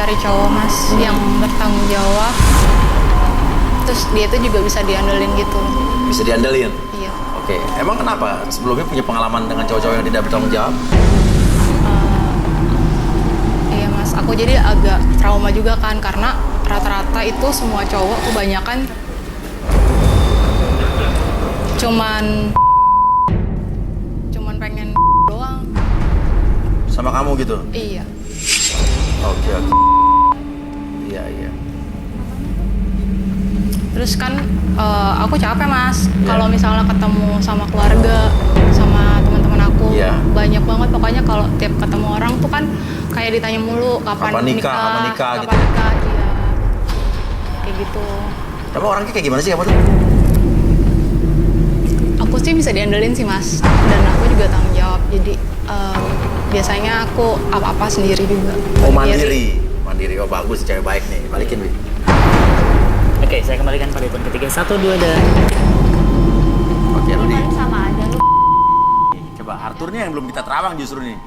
cari cowok mas yang bertanggung jawab. Terus dia itu juga bisa diandelin gitu. Bisa diandelin? Iya. Oke, emang kenapa? Sebelumnya punya pengalaman dengan cowok-cowok yang tidak bertanggung jawab? Iya mas, aku jadi agak trauma juga kan karena rata-rata itu semua cowok kebanyakan cuman pengen doang. Sama kamu gitu? Iya. Oke. Iya. Terus kan aku capek mas, kalau misalnya ketemu sama keluarga, sama teman-teman aku, banyak banget pokoknya kalau tiap ketemu orang tuh kan kayak ditanya mulu kapan nikah, kapan nikah kapan gitu ya? nikah, iya. Kayak gitu. Tapi orangnya kayak gimana sih kamu tuh? Aku sih bisa diandelin sih mas, dan aku juga tanggung jawab, jadi biasanya aku apa-apa sendiri juga. Oh mandiri, oh bagus, cewek baik nih, balikin Wi. Oke, saya kembalikan pada hitungan ketiga. 1, 2, dan... Oke, Rudi. Sama aja lu. Coba Arthurnya yang belum kita terawang justru nih.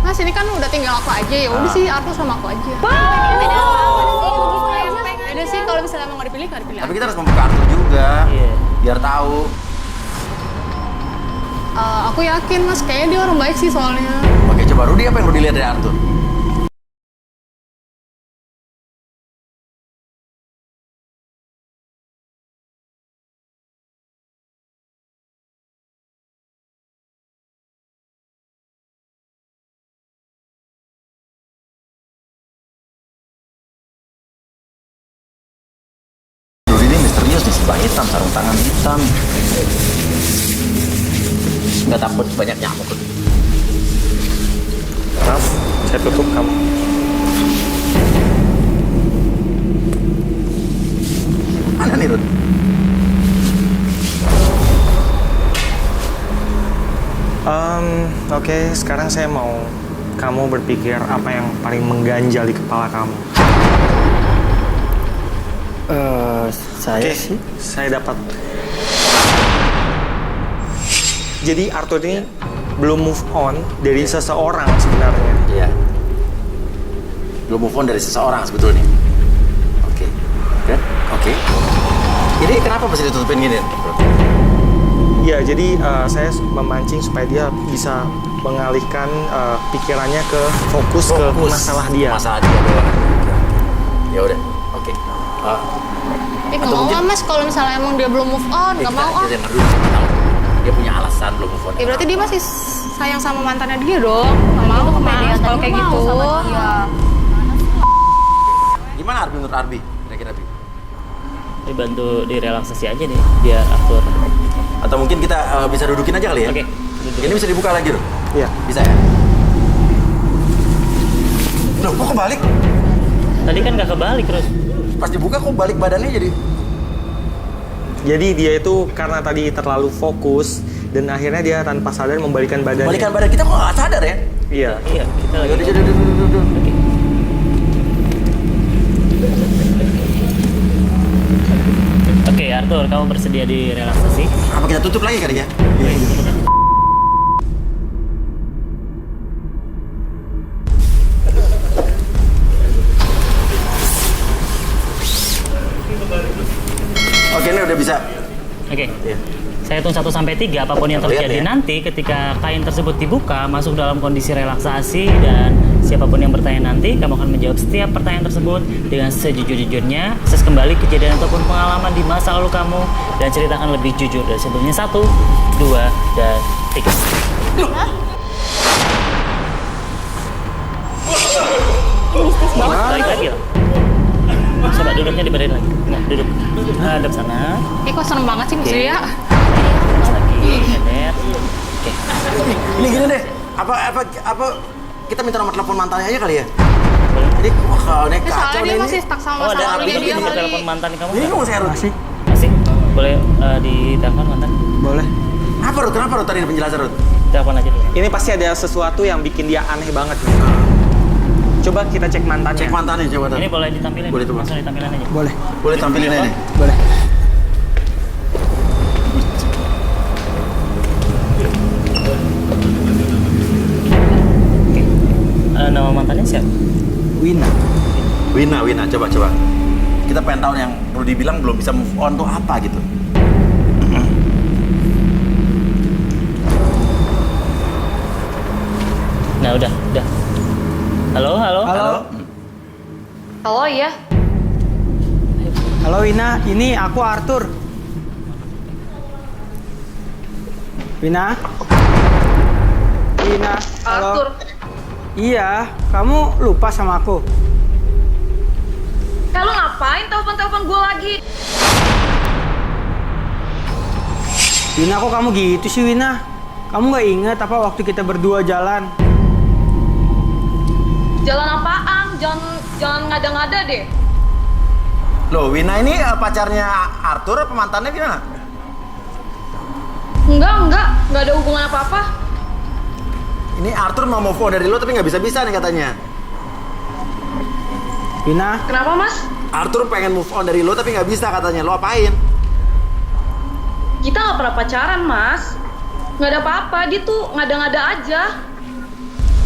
Mas ini kan udah tinggal aku aja, ya udah sih Arthur sama aku aja. Beda sih kalau misalnya mau dipilih, nggak dipilih. Tapi kita harus membuka Arthur juga, biar tahu. Aku yakin mas, kayaknya dia orang baik sih soalnya. Oke, coba Rudi, apa yang Rudi lihat dari Arthur? Rudi ini misterius nih, sebah hitam, sarung tangan hitam. Nggak takut banyak nyamuk. Maaf, saya tutup kamu. Mana nih, Rud? Oke, sekarang saya mau kamu berpikir apa yang paling mengganjal di kepala kamu. Saya sih. Saya dapat. Jadi Arthur ini belum move on dari seseorang sebenarnya. Iya. Belum move on dari seseorang sebetulnya. Oke. Oke. Ini kenapa mesti ditutupin gini? Ya, jadi saya memancing supaya dia bisa mengalihkan pikirannya ke fokus ke masalah dia. Masalah dia doang. Ya udah. Oke. Nggak mau ah mas, kalau misalnya emang dia belum move on, nggak mau ah. Dia punya alasan belum move on. Ya berarti dia masih sayang sama mantannya dia dong. Nggak mau mas, kalau kayak gitu. Gimana Arbi menurut Arbi? Kira-kira Arbi? Dibantu direlaksasi aja nih, biar Arthur. Atau mungkin kita bisa dudukin aja kali ya? Oke. Ini bisa dibuka lagi loh? Iya. Bisa ya? Loh, kok kebalik? Tadi kan nggak kebalik terus. Pas dibuka kok balik badannya jadi? Jadi dia itu karena tadi terlalu fokus dan akhirnya dia tanpa sadar membalikan badannya. Balikan badan kita kok nggak sadar ya? Iya. Iya, kita lagi. Yaudah. Oke. Oke, Arthur, kamu bersedia direlaksasi? Apa kita tutup lagi kali ya? Oke, ini udah bisa. Oke. Iya. Saya hitung 1 sampai 3, apapun yang Kita lihat terjadi ya. nanti ketika kain tersebut dibuka, masuk dalam kondisi relaksasi, dan siapapun yang bertanya nanti, kamu akan menjawab setiap pertanyaan tersebut dengan sejujur-jujurnya, akses kembali kejadian ataupun pengalaman di masa lalu kamu, dan ceritakan lebih jujur dari sebelumnya. 1, 2, dan 3. Balik lagi lah. Coba duduknya dibedain lagi. Nggak, duduk. Hadap sana. Kok seneng banget sih Mas Ria. Terus lagi, ngedet. Oke. Ini gini deh. Apa kita minta nomor telepon mantannya aja kali ya? Jadi wah ini kacau Soalnya dia nih masih ini. stuck sama Oh, masa ada lalunya Arbi dia bisa kali. telepon mantan kamu? Ini mau saya Rud. Masih? Masih? Boleh ditelepon mantan? Boleh. Apa Rud? Kenapa Rud tadi penjelasan Rud? Telepon aja dulu. Ini pasti ada sesuatu yang bikin dia aneh banget. Coba kita cek mantannya. Cek mantannya coba Ini tadi. boleh ditampilin? Boleh tuh, Mas. Langsung ditampilin aja. Boleh. Boleh tampilin aja nih. Boleh. Oke. Nama mantannya siapa? Wina. Wina, coba. Kita pengen tahu yang Rudy bilang belum bisa move on tuh apa gitu. Nah, udah. Halo. Halo, iya. Halo Wina, ini aku Arthur. Wina? Halo. Arthur. Iya, kamu lupa sama aku? Lu ngapain telepon gue lagi? Wina, kok kamu gitu sih Wina? Kamu nggak inget apa waktu kita berdua jalan? Jalan apaan? Jangan ngada-ngada deh. Loh, Wina ini pacarnya Arthur apa mantannya gimana? Enggak ada hubungan apa-apa. Ini Arthur mau move on dari lo tapi nggak bisa-bisa nih katanya. Wina, Kenapa, Mas? Arthur pengen move on dari lo tapi nggak bisa katanya. Lo apain? Kita nggak pernah pacaran, Mas. Nggak ada apa-apa, dia tuh ngada-ngada aja.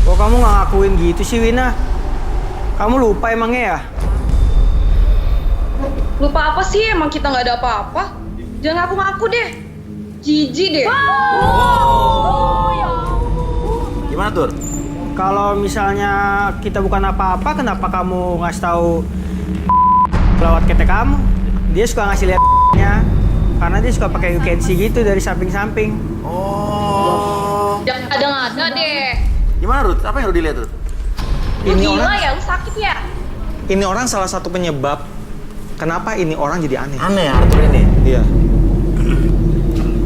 kok kamu nggak ngakuin gitu sih Wina? Kamu lupa emangnya ya? Lupa apa sih? Emang kita nggak ada apa-apa? Jangan ngaku-ngaku deh. Jijik deh. Gimana Tur? Kalau misalnya kita bukan apa-apa, kenapa kamu ngasih tahu lewat ketek kamu? Dia suka ngasih liatnya, karena dia suka pakai UKNC gitu dari samping-samping. Oh. Jangan ngada-ngada deh. Gimana Ruth? Apa yang Rudy lihat Ruth? Lu Ini gila orang- ya? Lu sakit ya? Ini orang salah satu penyebab kenapa ini orang jadi aneh. Aneh Arthur ini. Iya.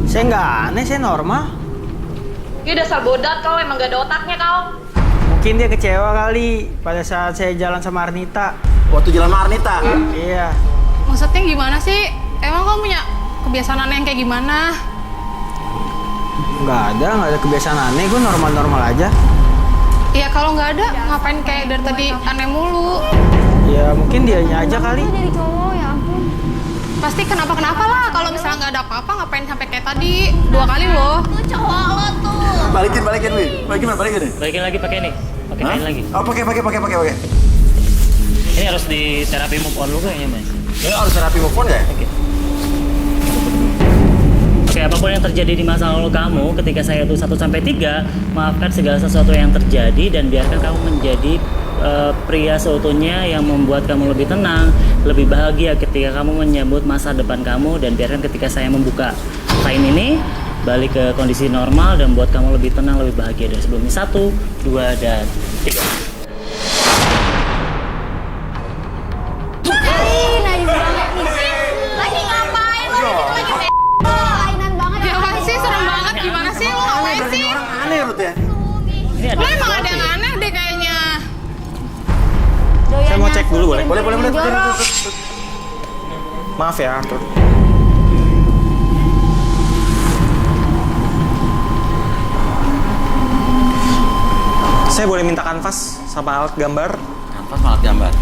Saya nggak aneh, saya normal. Dia dasar bodat kau, emang gak ada otaknya kau. Mungkin dia kecewa kali pada saat saya jalan sama Arnita. Waktu jalan sama Arnita. Iya. Maksudnya gimana sih? Emang kamu punya kebiasaan aneh yang kayak gimana? Nggak ada kebiasaan aneh, gue normal-normal aja. Ya kalau nggak ada, ngapain kayak dari tadi aneh mulu? Ya mungkin dianya aja kali. Dari cowok ya ampun. Pasti kenapa-kenapa lah. Kalau misalnya nggak ada apa-apa, ngapain sampai kayak tadi? 2 kali loh. Tuh cowok lo tuh. Balikin nih. Balikin nih. Balikin lagi pakai ini. Pakai Hah? kain lagi. Oh, pakai. Ini harus di terapi move on lu kayaknya, Mas. Ini harus terapi move on nggak ya? Oke, apapun yang terjadi di masa lalu kamu, ketika saya itu 1-3, maafkan segala sesuatu yang terjadi dan biarkan kamu menjadi pria seutuhnya yang membuat kamu lebih tenang, lebih bahagia ketika kamu menyambut masa depan kamu, dan biarkan ketika saya membuka kain ini balik ke kondisi normal dan buat kamu lebih tenang, lebih bahagia dari sebelumnya. 1, 2, dan 3. Najis banget nih. Lagi ngapain lo? Lagi mainan banget. Ya apaan sih? Serem banget. Gimana sih? Lu ngapain sih? Aneh Ruth ya? Ini ada Lu emang sesuatu ada ya? yang aneh deh kayaknya. Saya mau cek dulu boleh? Boleh. Maaf ya Arthur. Saya boleh minta kanvas sama alat gambar? Kanvas malah gambar.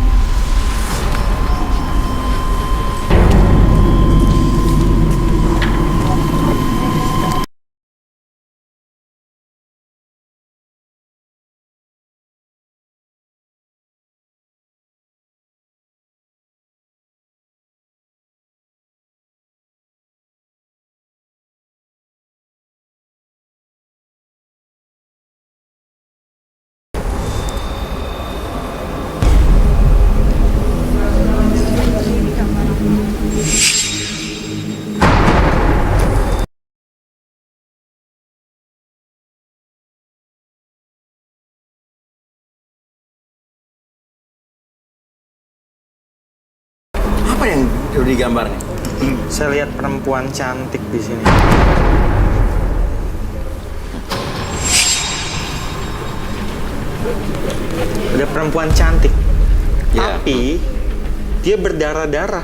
Apa yang Rudy gambar nih? Saya lihat perempuan cantik di sini. Ada perempuan cantik, Iya. tapi dia berdarah-darah.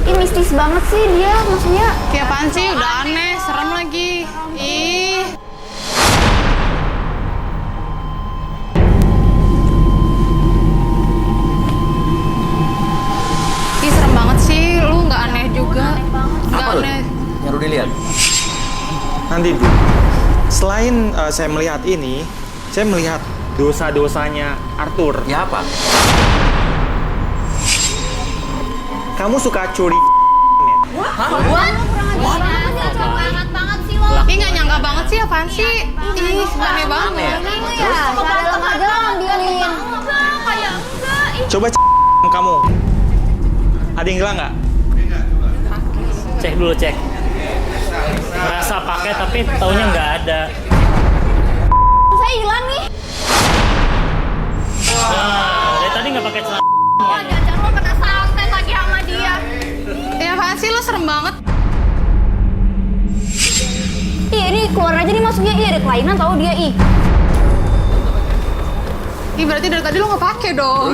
Ih mistis banget sih dia, maksudnya. Ya apaan sih? Udah aneh, serem lagi. Ih. Ih serem banget sih. Lu nggak aneh juga. Nggak Apa Ruth? aneh. Yang Rudy lihat? nanti dulu. Selain saya melihat ini, saya melihat dosa-dosanya Arthur. Ya apa? Kamu suka curi Banget banget sih lo. Ih, nggak nyangka banget sih, apaan sih? Ih, aneh banget. Ya, padahal aja ngambilin. Kayak enggak. Coba kamu. Ada yang hilang nggak? Cek dulu, cek. Merasa pakai tapi taunya nggak ada. Saya hilang nih. Nah, dari tadi nggak pakai celana. Oh, jangan lo kena santet lagi sama dia. Ya apaan sih, lo serem banget. Ih, ini keluar aja nih masuknya. Ih, ada kelainan tau dia, ih. Ih, berarti dari tadi lo nggak pakai dong.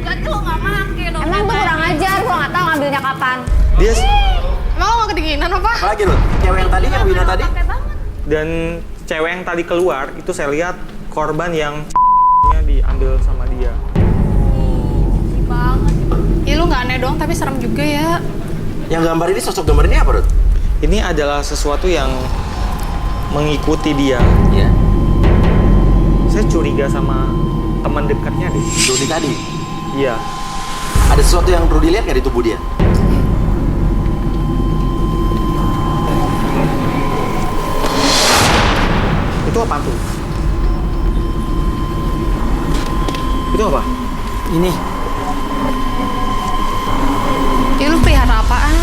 Berarti lo nggak make dong. Emang tuh kurang ajar, gua nggak tahu ngambilnya kapan. Dia Emang lo nggak kedinginan apa? Apalagi Ruth? Cewek yang tadi, yang Wina tadi? Pakai banget. dan cewek yang tadi keluar itu saya lihat korban yang diambil sama dia. Banget. Ih, lo nggak aneh dong, tapi serem juga ya. Yang gambar ini, sosok gambar ini apa Ruth? Ini adalah sesuatu yang mengikuti dia. Iya. Saya curiga sama teman dekatnya deh. Rudy tadi. Iya. Ada sesuatu yang Rudy lihat nggak di tubuh dia? Itu apa tuh? Itu apa? Ini. Ih, lo pelihara apaan?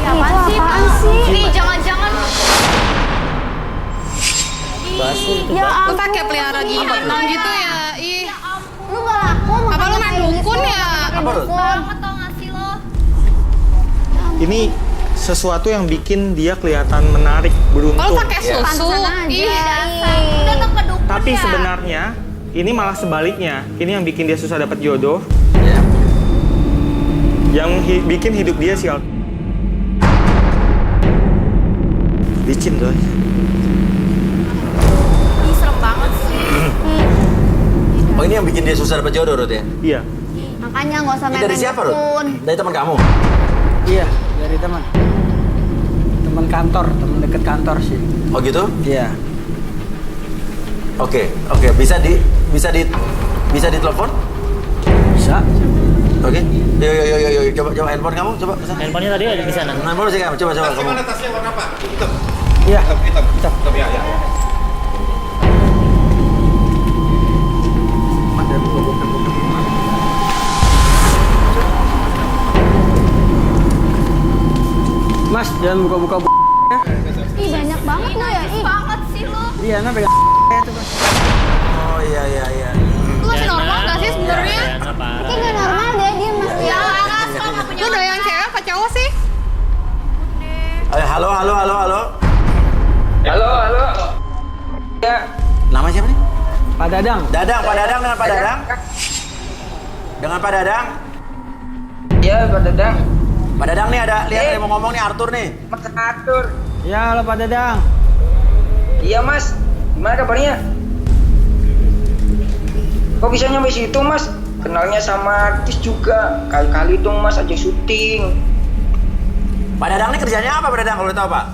Apaan sih? Ih, jangan-jangan. Basuh itu. Ya Lo ampun. pakai pelihara binatang gitu ya? Ih, Lu gak laku apa lo main dukun ya? Apa, Ruth? Banget tau gak sih lo? Ini sesuatu yang bikin dia kelihatan menarik, beruntung. Kalau pakai susu, Pantesan aja. ih, Udah tuh ke dukun Tapi ya? sebenarnya ini malah sebaliknya. Ini yang bikin dia susah dapat jodoh. Iya. Yang bikin hidup dia sial. Licin tuh. Ih, serem banget sih. Oh ini yang bikin dia susah dapat jodoh Ruth ya? Iya. Makanya gak usah Ini main dari siapa Ruth? dukun. Dari teman kamu? Iya, dari teman. Teman kantor, teman dekat kantor sih. Oh gitu? Iya. Oke. Bisa ditelepon? Bisa. Oke. Yo, coba handphone kamu, coba. Handphonenya tadi ada di sana. Handphone sih kamu, coba kamu. tasnya warna apa? Hitam. Iya. Hitam. Hitam. Ya. Mas, jangan buka-buka Ih, banyak banget lo ya. Ih, banget sih lo. Iya, nah pegang itu, Mas. Oh iya. lo masih normal gak sih sebenarnya? Kayak gak normal deh dia mas. Ya, asal gak punya. Lo doyan cewek apa cowok sih? Halo. Halo. Ya. Nama siapa nih? Pak Dadang. Pak Dadang dengan Pak Dadang. Dengan Pak Dadang. Iya, Pak Dadang. Pak Dadang nih ada lihat mau ngomong nih Arthur nih. Mas Arthur. Ya, halo Pak Dadang. Iya, Mas. Gimana kabarnya? Kok bisa nyampe situ, Mas? Kenalnya sama artis juga. Kali-kali dong, Mas, ajak syuting. Pak Dadang nih kerjanya apa Pak Dadang kalau tahu Pak?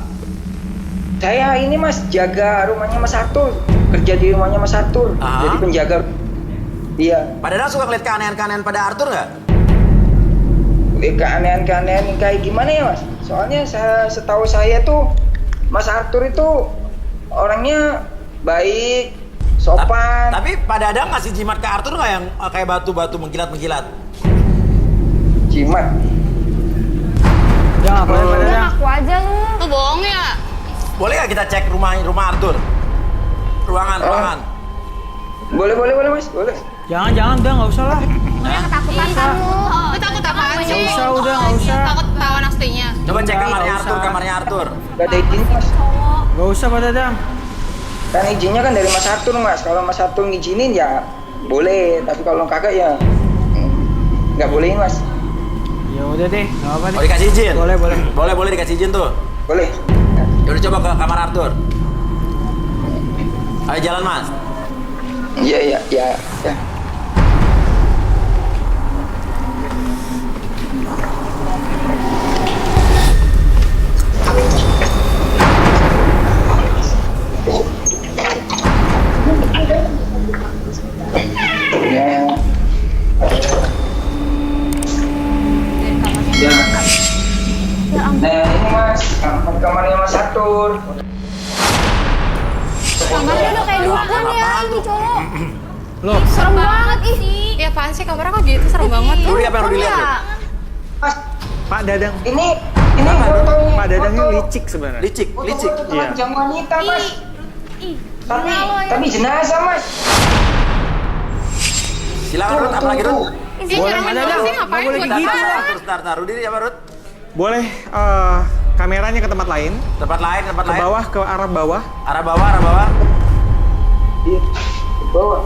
Saya ini, Mas, jaga rumahnya Mas Arthur. Kerja di rumahnya Mas Arthur. Ah. Jadi penjaga. Iya. Pak Dadang suka ngeliat keanehan-keanehan pada Arthur nggak? Keanehan-keanehan kayak gimana ya, Mas? Soalnya setahu saya tuh Mas Arthur itu orangnya baik, sopan. Tapi Pak Dadang ngasih jimat ke Arthur nggak yang kayak batu-batu mengkilat-mengkilat? Jimat. Jangan apa Pak Udah Dadang. ngaku aja lu. Lo bohong ya? Boleh nggak kita cek rumah Arthur? Ruangan. Boleh, Mas. Boleh. Jangan, udah nggak usah lah. Udah ketakutan kan lu. Lo takut apaan sih? Nggak usah, udah nggak usah. Takut ketahuan aslinya. Coba cek Enggak, kamarnya nggak Arthur, usah. kamarnya Arthur. Gak ada izin, Mas. Nggak usah Pak Dadang. Kan izinnya kan dari Mas Arthur, Mas. Kalau Mas Arthur ngizinin ya boleh, tapi kalau kagak ya nggak bolehin, Mas. Ya udah deh, nggak apa deh. Oh dikasih izin? Boleh. Boleh dikasih izin tuh. Boleh. Yaudah coba ke kamar Arthur. Ayo jalan Mas. Iya. Kamarnya udah kayak dukun ya ini cowok. Loh, Serem banget ih. Ya apaan sih kamarnya kok gitu, serem banget. Rudi apa yang Rudi lihat? Rud? Mas, Pak Dadang. ini fotonya. Pak Dadangnya foto- licik sebenarnya. Licik. Foto-foto Iya. telanjang wanita, Mas. Ih, Tapi jenazah, Mas. Silakan Rud, apa lagi Rud? Dia Boleh, nyeramin ada doang dah. sih, ngapain Nggak boleh buat gitu apa? lah. Sebentar. Rudi apa Rud? Boleh kameranya ke tempat lain, Tempat lain. ke bawah, ke arah bawah. Arah bawah. Iya, di bawah.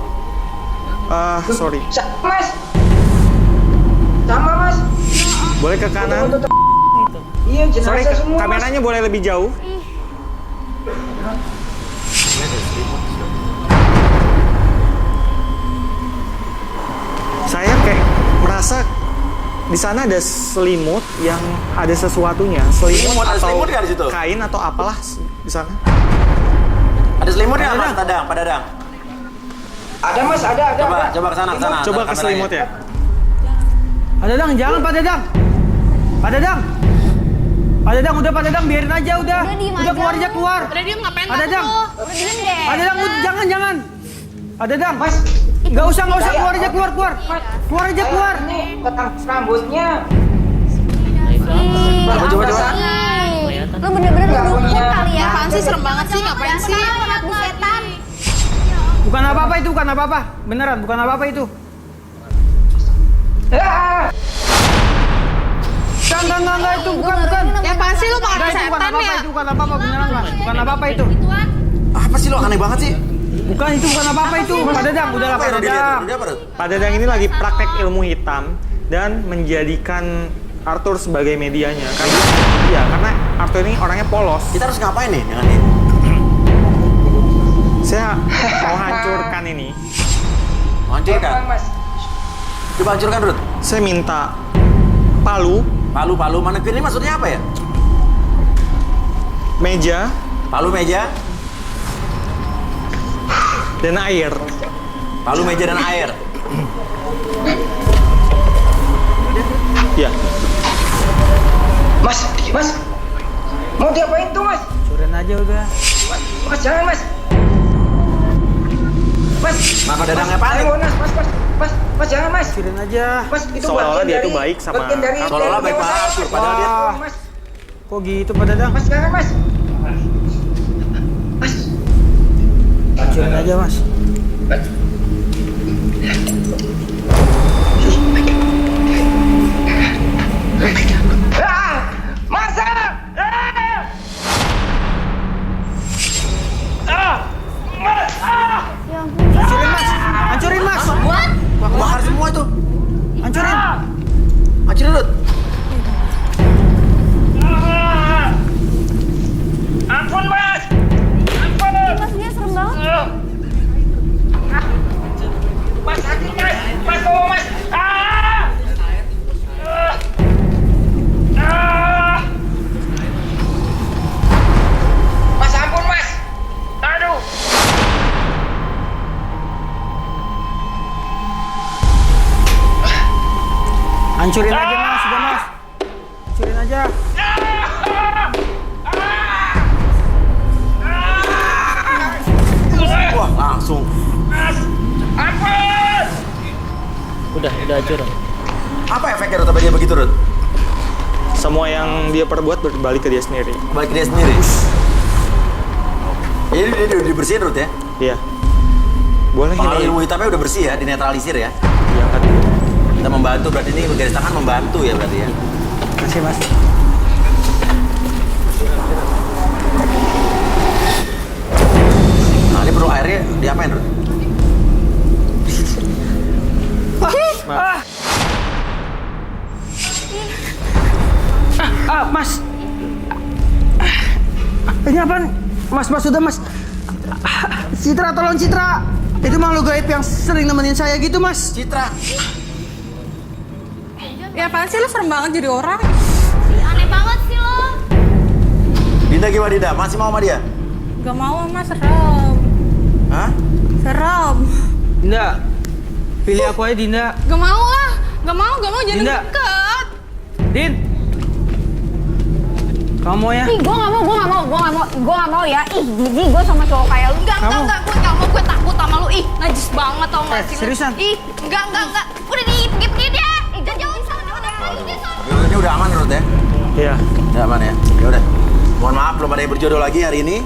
Sorry. Mas. Sama, Mas. Boleh ke kanan. Iya, Sorry, jenazah semua, Mas. kameranya boleh lebih jauh. Saya kayak merasa di sana ada selimut yang ada sesuatunya. Selimut Ada atau selimut nggak di situ? kain atau apalah di sana. Ada selimut nggak Mas Dadang? Pak Dadang. Ada, Mas, ada. Coba ke sana. Coba ke selimut ya. Pak Dadang, jangan Pak Dadang. Pak Dadang. Pak Dadang, udah Pak Dadang, biarin aja udah. Udah, diem Udah aja. keluar aja keluar. Udah diem ngapain Pak Dadang. Udah diem deh. Pak Dadang, jangan. Pak Dadang. Mas, Nggak usah, keluar aja, keluar. Keluar aja, keluar. Ini petang rambutnya. Coba. Kelihatan. Lu bener-bener dukun kali ya. Apaan sih, serem banget sih, ngapain sih? Pengaku setan. Bukan apa-apa itu, bukan apa-apa. Beneran, bukan apa-apa itu. Ah, Enggak, itu bukan. Ya apaan sih lu pengaruh Enggak, itu bukan setan apa-apa, ya? itu bukan apa-apa, beneran Mas. Bukan apa-apa itu. Apa sih lo aneh banget sih? Bukan, itu bukan apa-apa itu. Pak Dadang, udahlah Apa Pak yang Rudi lihat? Dadang. Rudi apa Rud? Pak Dadang ini lagi praktek ilmu hitam dan menjadikan Arthur sebagai medianya. Karena Arthur ini orangnya polos. Kita harus ngapain nih dengan ini? Saya mau hancurkan ini. Hancurkan. Mas. Coba hancurkan Rud. Saya minta palu, Palu manekir ini maksudnya apa ya? meja, Palu meja, dan air. palu meja dan air. Ya, Mas. Mau diapain tuh, Mas? Curin aja udah. Mas, jangan, Mas. Mas. Kenapa Dadangnya panik? Saya mau, Mas, jangan, Mas. Curin aja. Mas, itu Seolah-olah bagian dia dari tuh baik sama bagian dari Arthur. Seolah-olah baik sama Arthur, padahal dia Wah. Mas, Kok gitu Pak Dadang? Mas, jangan, Mas. Curin aja Mas. Masa? Hancurin Mas. Bakar semua itu. Hancurin. Hancurin Rud. Ampun, Mas. Mas dia serem banget. Mas, sakit, Mas. Mas, tolong, Mas. Mas, ampun, Mas. Aduh. Hancurin aja Mas, udah Mas. Hancurin aja. Wah, langsung. Udah hancur. Apa efeknya Rud? Apa dia begitu Rud? semua yang dia perbuat berbalik ke dia sendiri. Balik ke dia sendiri. Ini dia udah dibersihin Rud ya? Iya. Boleh Pengaruh ini. ilmu hitamnya udah bersih ya, dinetralisir ya. Iya kan. Kita membantu, berarti ini garis tangan membantu ya berarti ya. Makasih Mas. Nah ini perlu airnya diapain Rud? Mas. Ini apaan? Mas, sudah Mas. Citra, tolong Citra. Itu makhluk gaib yang sering nemenin saya gitu Mas. Citra. Ya apaan sih, lu serem banget jadi orang. Aneh banget sih lo. Dinda gimana Dinda? Masih mau sama dia? Gak mau Mas, serem. Hah? Serem. Dinda, pilih aku aja Dinda. Gak mau lah. Gak mau, jangan Dinda. deket. Din. Kamu mau ya? Ih, gue nggak mau ya. Ih, jijik gue sama cowok kayak lu. Enggak, Kamu? gue nggak mau, gue takut sama lu. Ih, najis banget tau nggak sih lu? Seriusan? Ih, enggak. Udah pergi dia. Jauh sana, udah pergi dia sana. Tapi menurutnya udah aman menurut ya? Iya. Udah aman ya? Ya udah. Mohon maaf belum ada yang berjodoh lagi hari ini.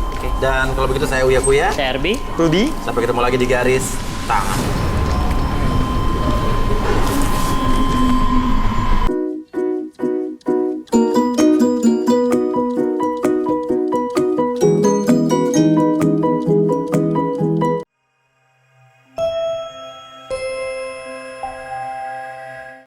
Dan kalau begitu saya Uya Kuya. Saya Arbi. Rudi. Sampai ketemu lagi di garis tangan.